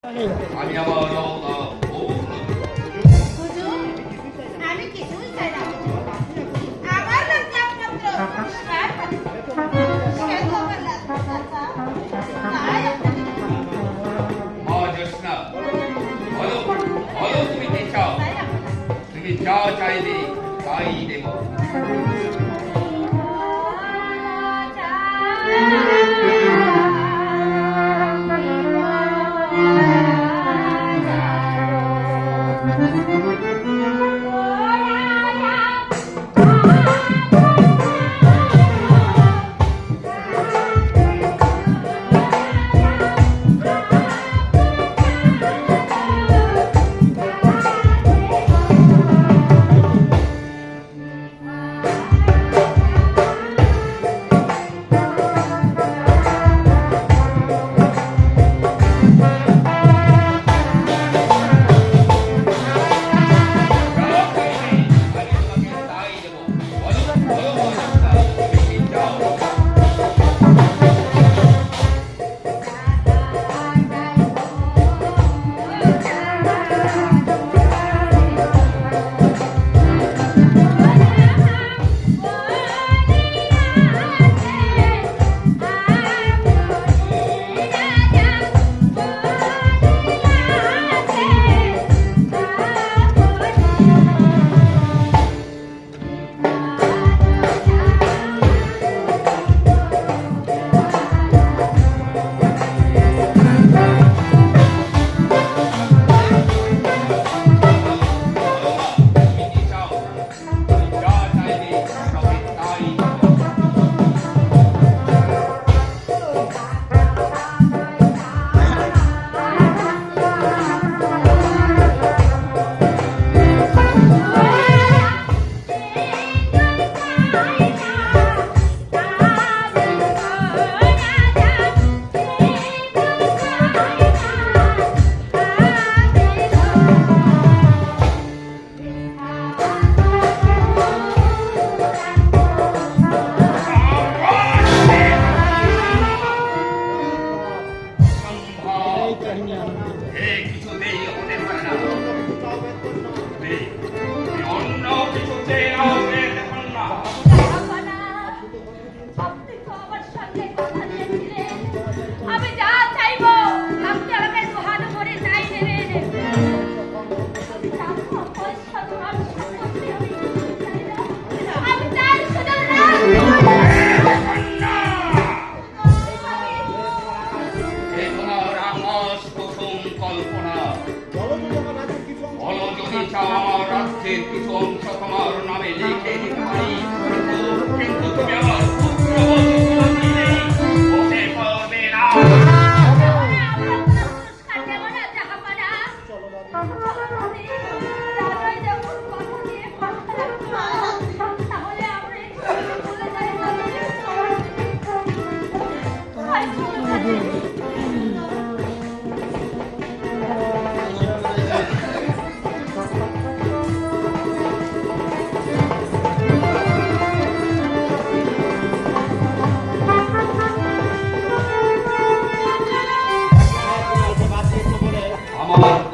আমি আমার হুজুর, আমি কিছুই চাই না। আমার লাগবে একমাত্র পুরস্কার। সে তো আমার লাগবে, চাচা। তাই আপনাকে জ্যোৎস্না বলো বলো তুমি কি চাও? তাই আপনাকে তুমি যা চাইবে তাই দেব। কিছুতেই হতে পারে না। অন্য কিছুতে দেখুন না। আপনি তো আমার সঙ্গে কথা দিয়েছিলেন, আমি যা চাইবো আপনি আমাকে মহান করে তাই দেবেন। আমি টাকা পয়সা ধন সম্পত্তি আমি কিছুই চাই না। আমি চাই শুধু এ তোমার আকাশ কুসুম কল্পনা। বলো যদি চাও আমার রাজ্যের কিছু অংশ তোমার নামে লিখে দিতে পারি, কিন্তু তুমি আমার